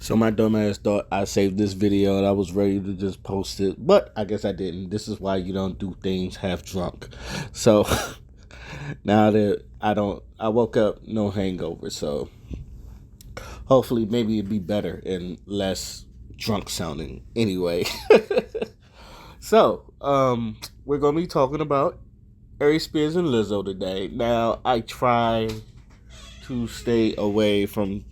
So my dumbass thought I saved this video and I was ready to just post it, but I guess I didn't. This is why you don't do things half drunk. So now that I woke up no hangover. So hopefully maybe it'd be better and less drunk sounding. Anyway, so we're gonna be talking about Aries Spears and Lizzo today. Now I try to stay away from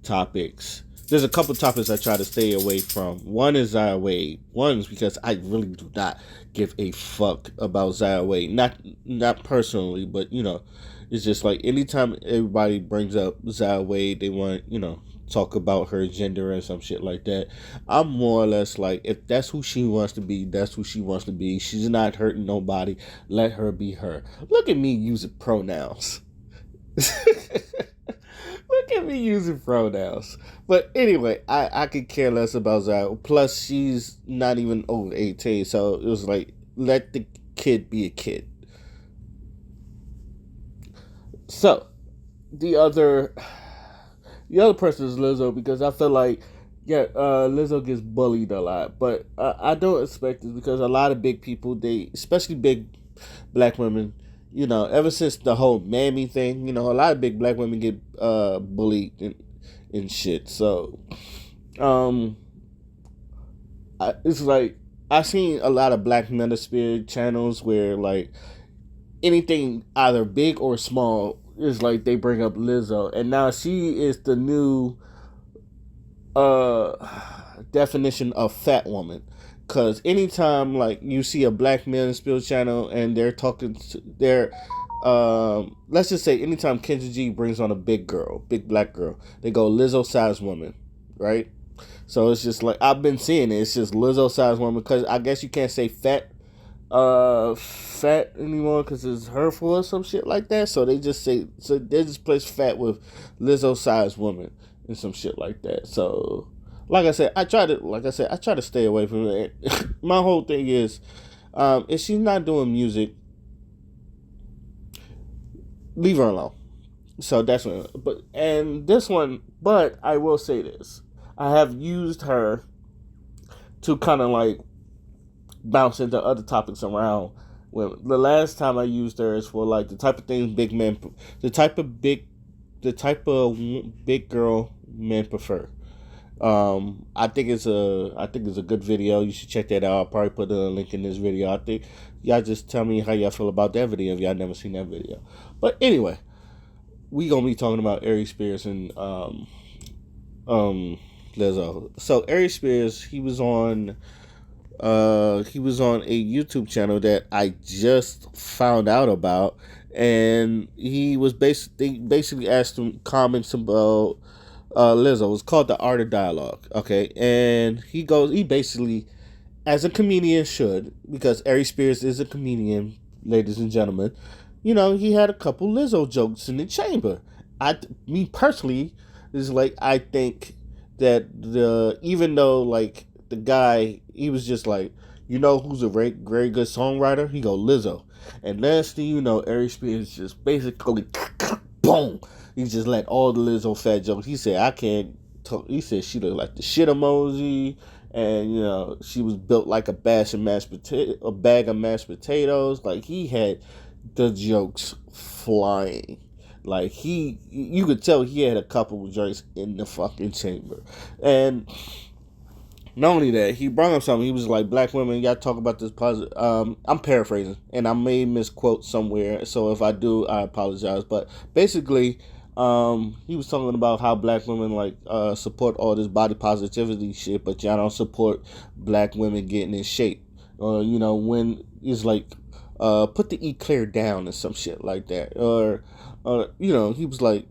topics. There's a couple topics I try to stay away from. One is Zaya Wade. One is because I really do not give a fuck about Zaya Wade. Not personally, but it's just like anytime everybody brings up Zaya Wade, they want talk about her gender and some shit like that. I'm more or less like, if that's who she wants to be, that's who she wants to be. She's not hurting nobody. Let her be her. Look at me using pronouns. Look at me using pronouns. But anyway, I could care less about Zaya. Plus, she's not even over 18. So it was like, let the kid be a kid. So, the other person is Lizzo, because I feel like, Lizzo gets bullied a lot. But I don't expect it, because a lot of big people, especially big black women, ever since the whole mammy thing, a lot of big black women get bullied and shit. So, it's like, I've seen a lot of Black Manosphere channels where, like, anything either big or small is like they bring up Lizzo, and now she is the new definition of fat woman. Cause anytime like you see a Black Manosphere channel and they're talking, let's just say anytime Kendra G brings on a big black girl, they go Lizzo size woman, right? So it's just like, I've been seeing it. It's just Lizzo size woman, because I guess you can't say fat anymore because it's hurtful or some shit like that. So they just place fat with Lizzo size woman and some shit like that. So like I said, I try to stay away from it. My whole thing is, if she's not doing music, leave her alone. So that's one. But I will say this: I have used her to kind of like bounce into other topics around. When the last time I used her is for like the type of things the type of big girl men prefer. I think it's a good video. You should check that out. I'll probably put a link in this video. I think y'all just tell me how y'all feel about that video if y'all never seen that video. But anyway, we gonna be talking about Aries Spears and Lizzo. So Aries Spears, he was on a YouTube channel that I just found out about, and he was basically asked him comments about Lizzo. It's called The Art of Dialogue. Okay, and he basically, as a comedian should, because Aries Spears is a comedian, ladies and gentlemen. He had a couple Lizzo jokes in the chamber. Me personally, is like, I think that even though like the guy, he was just like, who's a very, very good songwriter? He go Lizzo, and last thing you know, Aries Spears just basically boom. He just let all the Lizzo fat jokes. He said, I can't talk. He said she looked like the shit emoji, and she was built like a bag of mashed potatoes. Like, he had the jokes flying. Like, you could tell he had a couple of joints in the fucking chamber. And not only that, he brought up something. He was like, black women, y'all talk about this positive. I'm paraphrasing, and I may misquote somewhere. So if I do, I apologize. But basically, he was talking about how black women like support all this body positivity shit, but y'all don't support black women getting in shape. Or when it's like, put the eclair down or some shit like that. Or he was like,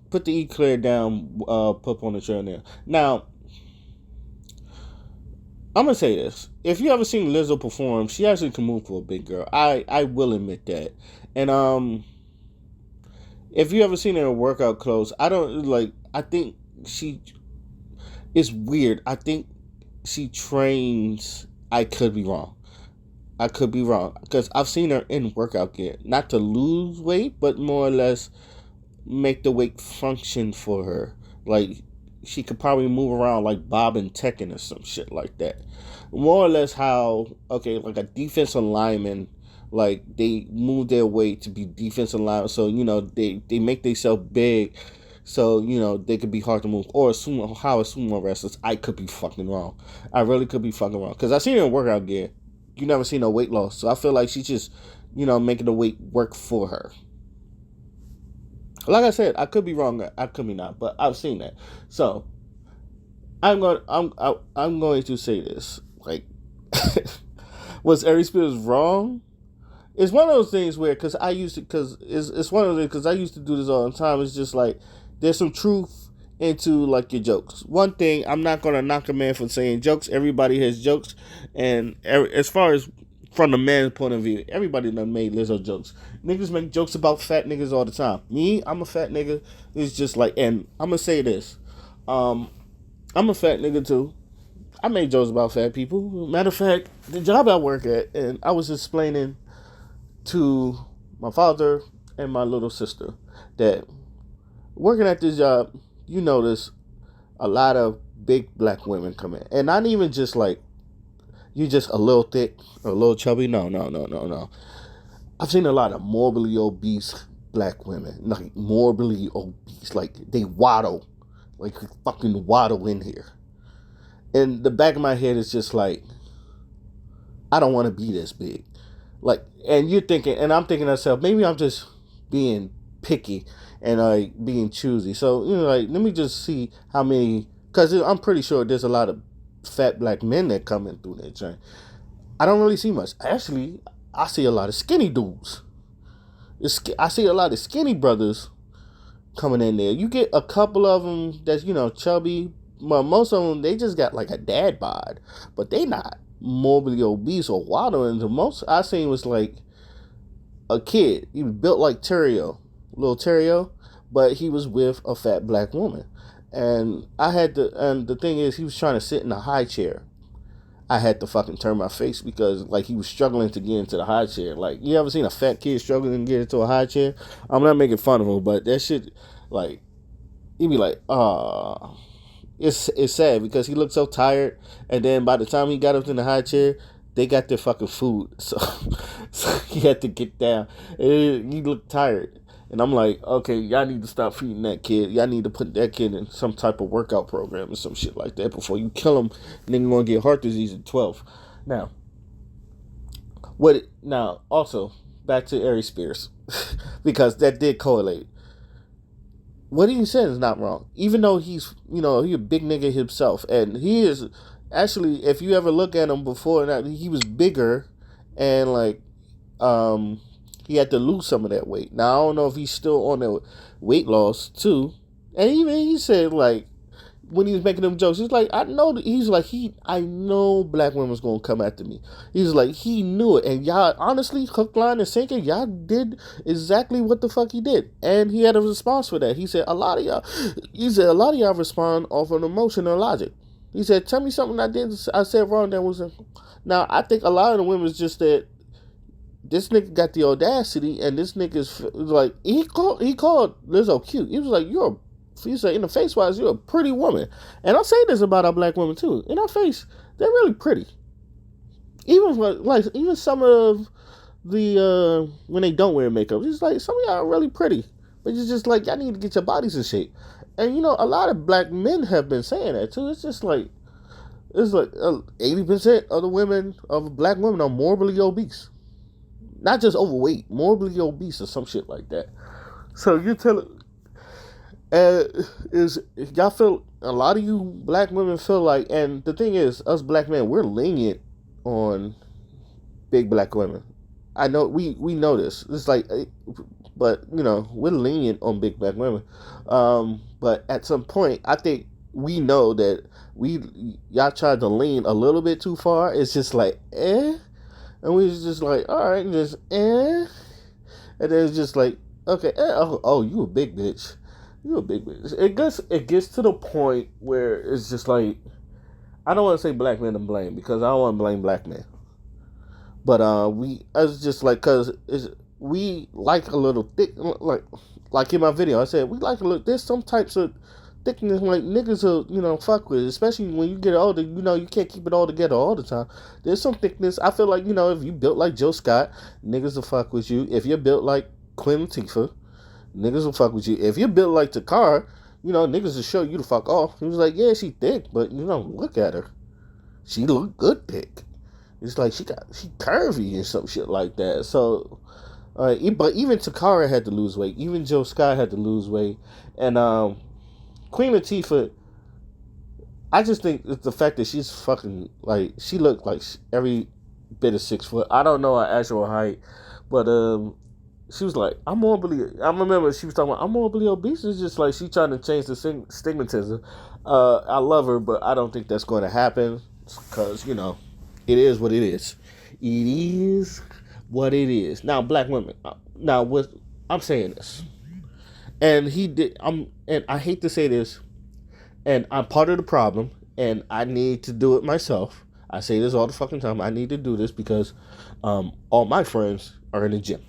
put the eclair down, put on the chair now. Now, I'm gonna say this: if you ever seen Lizzo perform, she actually can move for a big girl. I will admit that. And if you ever seen her in workout clothes, I don't like. I think she is weird. I think she trains. I could be wrong. Because I've seen her in workout gear, not to lose weight, but more or less make the weight function for her. Like, she could probably move around like Bob and Tekken or some shit like that. More or less how, okay, like a defensive lineman, like they move their weight to be defensive linemen, so they make themselves big, so they could be hard to move. Or sumo, how a sumo wrestlers. I could be fucking wrong. I really could be fucking wrong because I seen her in workout gear. You never seen no weight loss, so I feel like she's just making the weight work for her. Like I said, I could be wrong. I could be not, but I've seen that. So I'm going to say this. Like, was Aries Spears wrong? It's one of those things where, because it's one of those, because I used to do this all the time. It's just like there's some truth into like your jokes. One thing, I'm not gonna knock a man for saying jokes. Everybody has jokes, and as far as from the man's point of view, everybody done made Lizzo jokes. Niggas make jokes about fat niggas all the time. Me, I'm a fat nigga. It's just like, and I'm gonna say this. I'm a fat nigga too. I made jokes about fat people. Matter of fact, the job I work at, and I was explaining to my father and my little sister that working at this job, you notice a lot of big black women come in. And not even just like, you just a little thick or a little chubby. No, no, no, no, no. I've seen a lot of morbidly obese black women. Like, morbidly obese. Like, they waddle. Like, fucking waddle in here. And the back of my head is just like, I don't want to be this big. Like, and you're thinking, and I'm thinking to myself, maybe I'm just being picky and like being choosy. So, like, let me just see how many, because I'm pretty sure there's a lot of fat black men that come in through that joint. I don't really see much. Actually, I see a lot of skinny dudes. I see a lot of skinny brothers coming in there. You get a couple of them that's, chubby. But most of them, they just got like a dad bod. But they not morbidly obese or waddling. The most I seen was like a kid. He was built like little Terrio, but he was with a fat black woman. And and the thing is, he was trying to sit in a high chair. I had to fucking turn my face because like he was struggling to get into the high chair. Like, you ever seen a fat kid struggling to get into a high chair? I'm not making fun of him, but that shit, like, he'd be like, it's sad because he looked so tired, and then by the time he got up in the high chair, they got their fucking food, so he had to get down. And he looked tired, and I'm like, okay, y'all need to stop feeding that kid. Y'all need to put that kid in some type of workout program or some shit like that before you kill him. Nigga gonna get heart disease at 12. Now, now also back to Aries Spears because that did correlate. What he said is not wrong. Even though he's a big nigga himself, and he is actually, if you ever look at him before that, he was bigger, and like he had to lose some of that weight. Now I don't know if he's still on the weight loss too. And even he said, like, when he was making them jokes, he's like, I know black women's gonna come after me. He's like, he knew it, and y'all honestly, hook, line, and sinker, y'all did exactly what the fuck he did, and he had a response for that. He said a lot of y'all respond off of emotion and logic. He said, tell me something I said wrong that was. Now I think a lot of the women is just that this nigga got the audacity, and this nigga's like, he called Lizzo cute. He was like, he said, in the face wise, you're a pretty woman. And I'll say this about our black women too. In our face, they're really pretty. Even some of the when they don't wear makeup, it's like some of y'all are really pretty. But it's just like, y'all need to get your bodies in shape. And a lot of black men have been saying that too. It's like 80% of the women, of black women, are morbidly obese. Not just overweight, morbidly obese or some shit like that. So you're telling. Is y'all feel, a lot of you black women feel like, and the thing is, us black men, we're lenient on big black women. I know we know this. It's like, but we're lenient on big black women. But at some point, I think we know that y'all tried to lean a little bit too far. It's just like, and we was just like, all right, just and then it's just like, okay, oh, you a big bitch. You're a big bitch. It gets to the point where it's just like, I don't want to say black men to blame because I don't want to blame black men. But it's just like, cause we like a little thick, like in my video I said, we like a little. There's some types of thickness like niggas will, fuck with, especially when you get older. You can't keep it all together all the time. There's some thickness. I feel like, if you built like Joe Scott, niggas will fuck with you. If you're built like Queen Latifah, niggas will fuck with you. If you're built like Takara, niggas will show you the fuck off. He was like, yeah, she thick, but look at her. She look good thick. It's like she curvy and some shit like that. So, but even Takara had to lose weight. Even Joe Scott had to lose weight, and Queen Latifah, I just think it's the fact that she's fucking like she looked like every bit of 6 foot. I don't know her actual height, but she was like, I'm morbidly. I remember she was talking about I'm morbidly obese. It's just like she trying to change the stigmatism. I love her, but I don't think that's going to happen because it is what it is. It is what it is. Now, black women. Now, with I'm saying this, and he did. And I hate to say this, and I'm part of the problem, and I need to do it myself. I say this all the fucking time. I need to do this because all my friends are in the gym.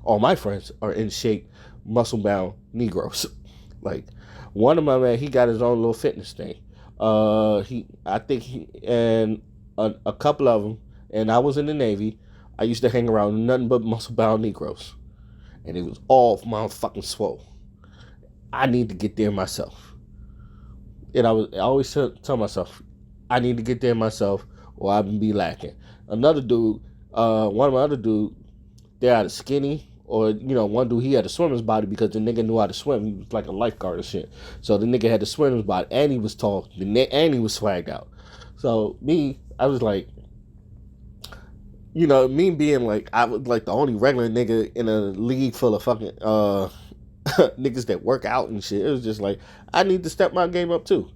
All my friends are in shape, muscle bound Negroes. Like one of my man, he got his own little fitness thing. I think and a couple of them, and I was in the Navy. I used to hang around nothing but muscle bound Negroes, and it was all motherfucking swole. I need to get there myself. And I always tell myself, I need to get there myself, or I'm gonna be lacking. Another dude, one of my other dude, they're either skinny or one dude he had a swimmer's body because the nigga knew how to swim. He was like a lifeguard or shit. So the nigga had the swimmer's body and he was tall and he was swagged out. So me, I was like, me being like I was like the only regular nigga in a league full of fucking niggas that work out and shit. It was just like I need to step my game up too.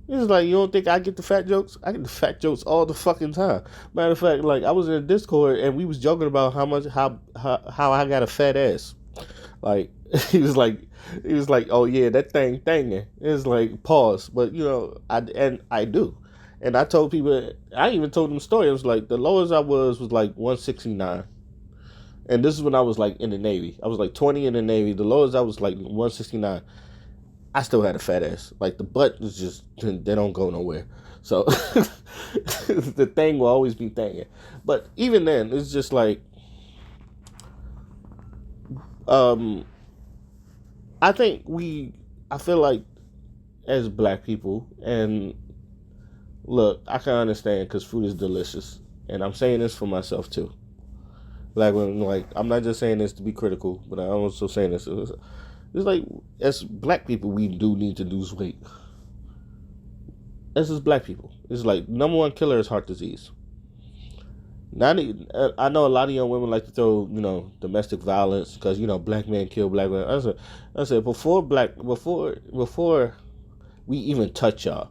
It's like, you don't think I get the fat jokes? I get the fat jokes all the fucking time. Matter of fact, like I was in a Discord and we was joking about how I got a fat ass. Like he was like oh yeah, that thing thinging. It's like pause, but I do, and I told people. I even told them the story. It was like the lowest I was like 169, and this is when I was like in the Navy. I was like 20 in the Navy. The lowest I was like 169. I still had a fat ass. Like the butt is just they don't go nowhere. So the thing will always be thinging. But even then, it's just like I think I feel like as black people, and look, I can understand because food is delicious, and I'm saying this for myself too. Like when I'm not just saying this to be critical, but I'm also saying this. It's like as black people, we do need to lose weight. As black people, it's like number one killer is heart disease. Now, I know a lot of young women like to throw domestic violence because black men kill black men. I said before we even touch y'all,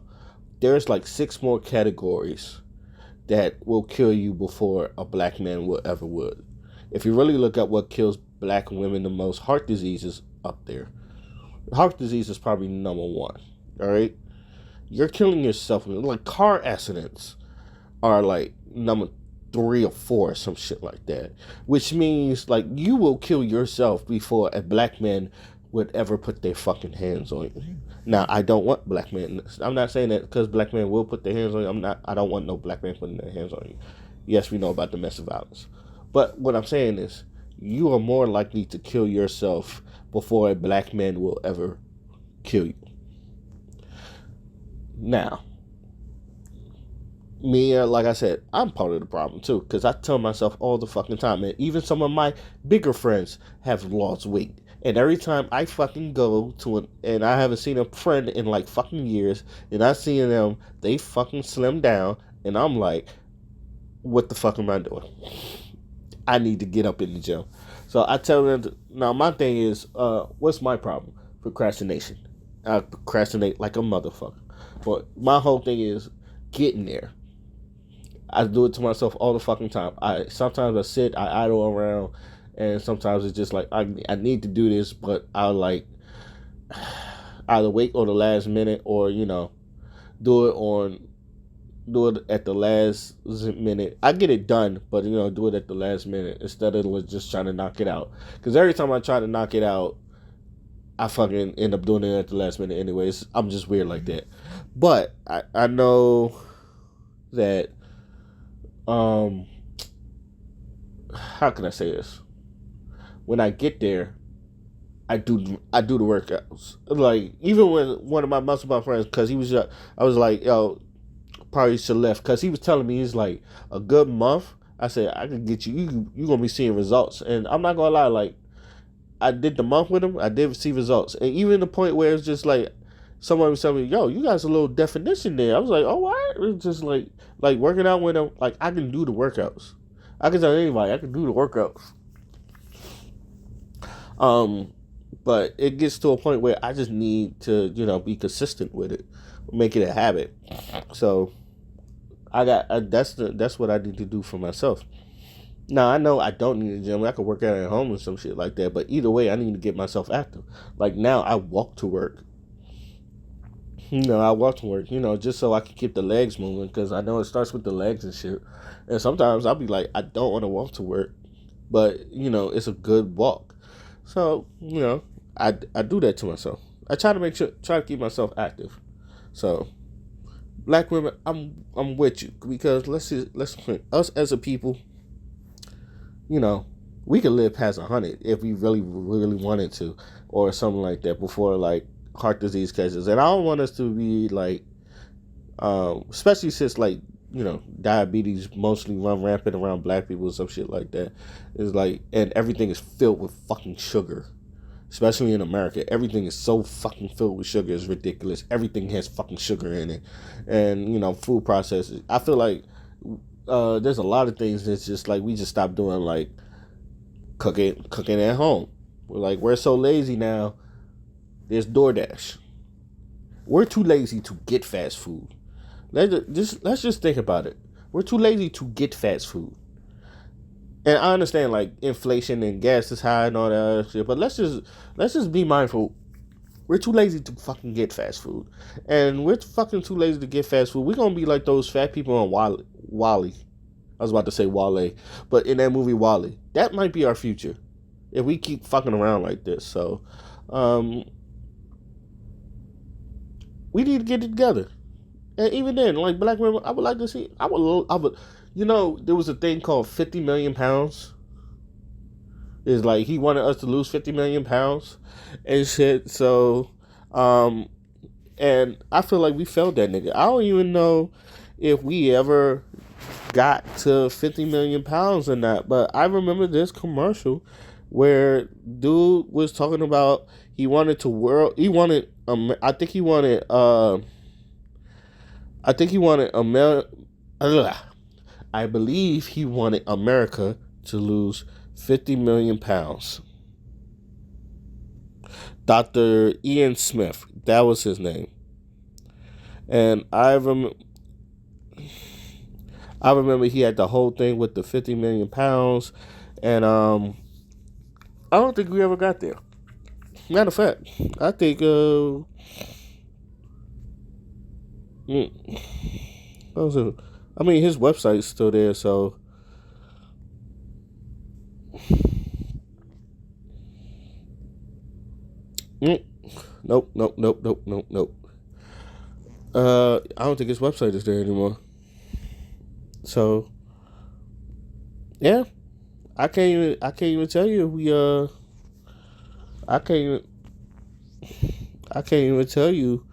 there's like 6 more categories that will kill you before a black man will ever would. If you really look at what kills black women the most, heart disease is up there. Heart disease is probably number 1. All right, you're killing yourself. Like car accidents are like number 3 or 4, or some shit like that. Which means like you will kill yourself before a black man would ever put their fucking hands on you. Now I don't want black men. I'm not saying that because black men will put their hands on you. I don't want no black man putting their hands on you. Yes, we know about domestic violence, but what I'm saying is you are more likely to kill yourself before a black man will ever kill you. Now, me, like I said, I'm part of the problem too, because I tell myself all the fucking time, and even some of my bigger friends have lost weight. And every time I fucking go to and I haven't seen a friend in like fucking years, and I see them, they fucking slim down, and I'm like, what the fuck am I doing? I need to get up in the gym. So I tell them, now my thing is, what's my problem? Procrastination. I procrastinate like a motherfucker. But my whole thing is getting there. I do it to myself all the fucking time. Sometimes I sit, I idle around, and sometimes it's just like I need to do this, but I'll like either wait on the last minute or do it at the last minute. I get it done, but do it at the last minute instead of just trying to knock it out. Because every time I try to knock it out, I fucking end up doing it at the last minute anyways. I'm just weird like that. But I know that how can I say this? When I get there, I do the workouts. Like even when one of my muscle bound friends, because he was I was like, yo, probably should left, because he was telling me he's like a good month. I said I could get you gonna be seeing results, and I'm not gonna lie, like I did the month with him, I did see results, and even the point where it's just like someone was telling me, yo, you got a little definition there. I was like, oh what? It's just like working out with him, like I can do the workouts. I can tell anybody I can do the workouts. Um, but it gets to a point where I just need to, be consistent with it, make it a habit. So that's what I need to do for myself. Now I know I don't need a gym. I could work out at home and some shit like that. But either way, I need to get myself active. Like now, I walk to work. I walk to work. Just so I can keep the legs moving, because I know it starts with the legs and shit. And sometimes I'll be like, I don't want to walk to work, but it's a good walk. So I do that to myself. I try to keep myself active. So black women, I'm with you, because let's us as a people, you know, we could live past 100 if we really really wanted to, or something like that, before like heart disease cases. And I don't want us to be like, especially since like diabetes mostly run rampant around black people and some shit like that. It's like, and everything is filled with fucking sugar, especially in America. Everything is so fucking filled with sugar. It's ridiculous. Everything has fucking sugar in it, and food processors. I feel like there's a lot of things that's just like we just stopped doing, like cooking at home. We're so lazy now. There's DoorDash. We're too lazy to get fast food. Let's just think about it. We're too lazy to get fast food. And I understand like inflation and gas is high and all that other shit, but let's just be mindful. We're too lazy to fucking get fast food, and we're fucking too lazy to get fast food. We're gonna be like those fat people on Wally. I was about to say Wale, but in that movie Wally, that might be our future if we keep fucking around like this. So, we need to get it together. And even then, like black women, I would like to see. I would. There was a thing called 50 million pounds. Is like he wanted us to lose 50 million pounds and shit. So, and I feel like we failed that nigga. I don't even know if we ever got to 50 million pounds or not. But I remember this commercial where dude was talking about he wanted to world. He wanted. I think he wanted. I think he wanted I believe he wanted America to lose 50 million pounds. Dr. Ian Smith, that was his name. And I remember he had the whole thing with the 50 million pounds. And I don't think we ever got there. Matter of fact, I think I mean, his website's still there, so. Nope, nope, nope, nope, nope, nope. I don't think his website is there anymore. So, yeah, I can't even tell you if I can't even, I can't even tell you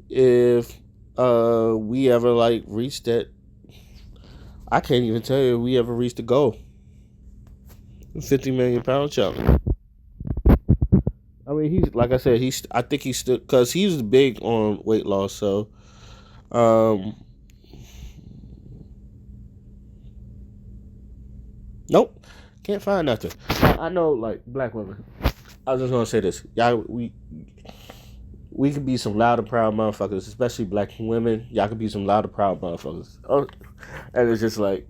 if we ever like reached that. I can't even tell you if we ever reached the goal. 50 million pound challenge. I mean, he's like I said, I think he's still, because he's big on weight loss. So, um, nope, can't find nothing. I know, like black women. I was just gonna say this, y'all. We could be some loud and proud motherfuckers, especially black women. Y'all could be some loud and proud motherfuckers. Oh, and it's just like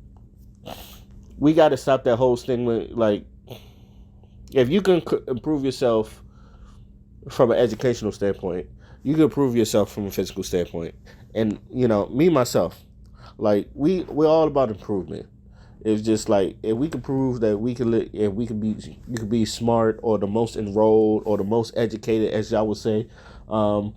we got to stop that whole stigma. Like, if you can improve yourself from an educational standpoint, you can improve yourself from a physical standpoint. And me myself, like we're all about improvement. It's just like if we could prove that we could, if we could be, you could be smart or the most enrolled or the most educated, as y'all would say. Um,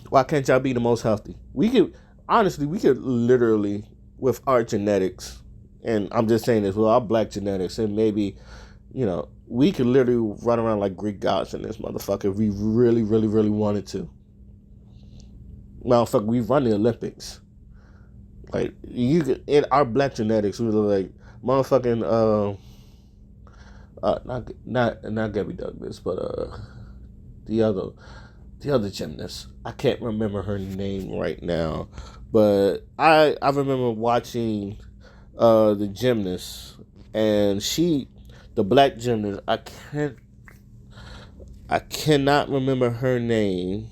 why can't y'all be the most healthy? We could honestly, we could literally with our genetics, and I'm just saying this with our black genetics, and maybe we could literally run around like Greek gods in this motherfucker if we really, really, really wanted to. Motherfucker, we run the Olympics. Like you could, in our black genetics, we were like motherfucking not Gabby Douglas, but the other the other gymnast. I can't remember her name right now, but I remember watching the gymnast, and the black gymnast. I cannot remember her name,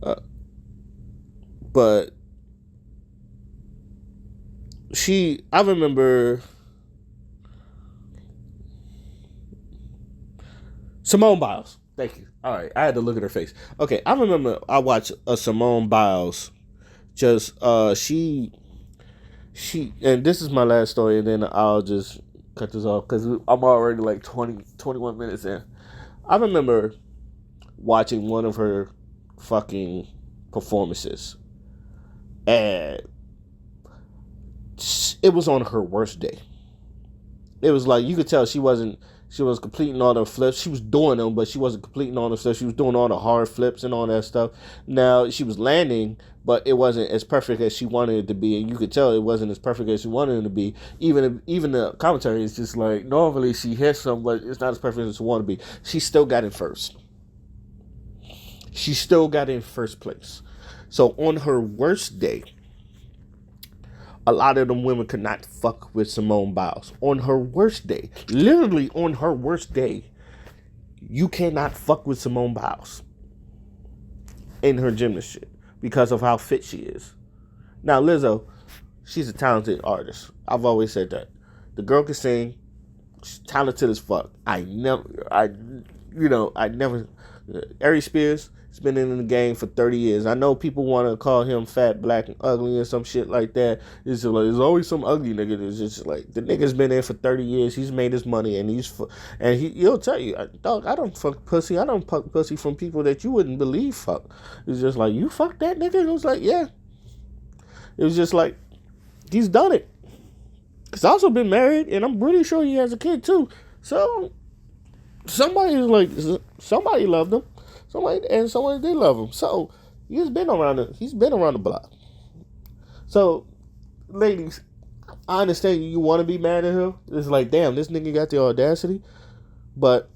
uh, but I remember Simone Biles. Thank you. All right, I had to look at her face. Okay, I remember I watched a Simone Biles. Just and this is my last story, and then I'll just cut this off because I'm already like 21 minutes in. I remember watching one of her fucking performances, and it was on her worst day. It was like you could tell she was completing all the flips. She was doing them, but she wasn't completing all the stuff. She was doing all the hard flips and all that stuff. Now she was landing, but it wasn't as perfect as she wanted it to be, and you could tell it wasn't as perfect as she wanted it to be. Even the commentary is just like normally she hits some, but it's not as perfect as she wanted to be. She still got in first. She still got in first place. So on her worst day, a lot of them women could not fuck with Simone Biles. On her worst day, literally on her worst day, you cannot fuck with Simone Biles in her gymnast shit because of how fit she is. Now, Lizzo, she's a talented artist. I've always said that. The girl can sing. She's talented as fuck. I never. Aries Spears has been in the game for 30 years. I know people want to call him fat, black, and ugly, and some shit like that. It's just like there's always some ugly nigga. It's just like the nigga's been in for 30 years. He's made his money, and he'll tell you, dog, I don't fuck pussy. I don't fuck pussy from people that you wouldn't believe fuck. It's just like you fuck that nigga. It was like yeah. It was just like he's done it. He's also been married, and I'm pretty sure he has a kid too. So somebody loved him. Somebody they love him. So he's been around the block. So ladies, I understand you want to be mad at him. It's like, damn, this nigga got the audacity. But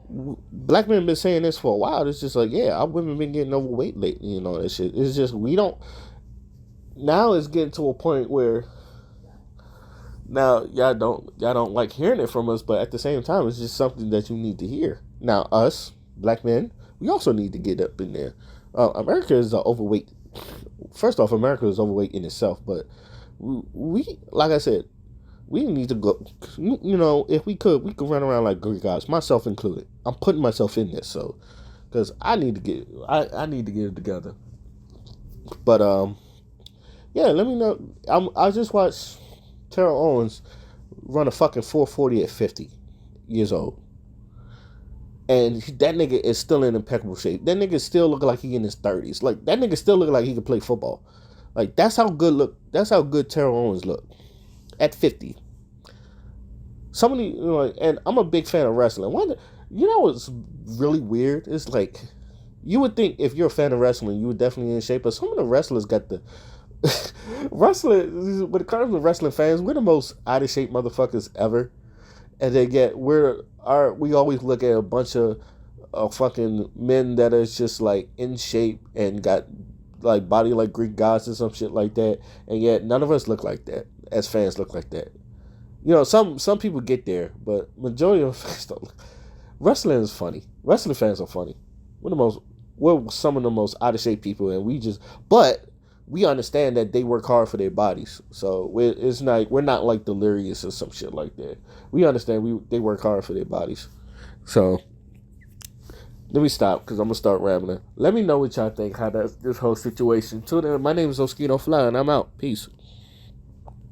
black men been saying this for a while. It's just like, yeah, our women been getting overweight lately, that shit. It's just we don't. Now it's getting to a point where now y'all don't like hearing it from us, but at the same time, it's just something that you need to hear. Now us black men, we also need to get up in there. America is overweight. First off, America is overweight in itself, but we like I said, we need to go. If we could run around like Greek gods, myself included. I'm putting myself in this, so because I need to get it together. But yeah, let me know. I just watched Terrell Owens run a fucking 440 at 50 years old. And that nigga is still in impeccable shape. That nigga still looking like he in his 30s. Like, that nigga still looking like he could play football. Like, that's how good Terrell Owens look at 50. Somebody, and I'm a big fan of wrestling. What's really weird? It's like, you would think if you're a fan of wrestling, you would definitely in shape. But some of the wrestlers got the... wrestling, when it comes to wrestling fans, we're the most out of shape motherfuckers ever. And then we always look at a bunch of fucking men that is just like in shape and got like body like Greek gods and some shit like that, and yet none of us look like that as fans look like that. Some people get there, but majority of fans don't. Wrestling is funny. Wrestling fans are funny. We're some of the most out of shape people, and but we understand that they work hard for their bodies. So we're not like delirious or some shit like that. We understand they work hard for their bodies. So Let me stop because I'm gonna start rambling. Let me know what y'all think. How this whole situation. Till then, my name is Oskino Fly, and I'm out. Peace.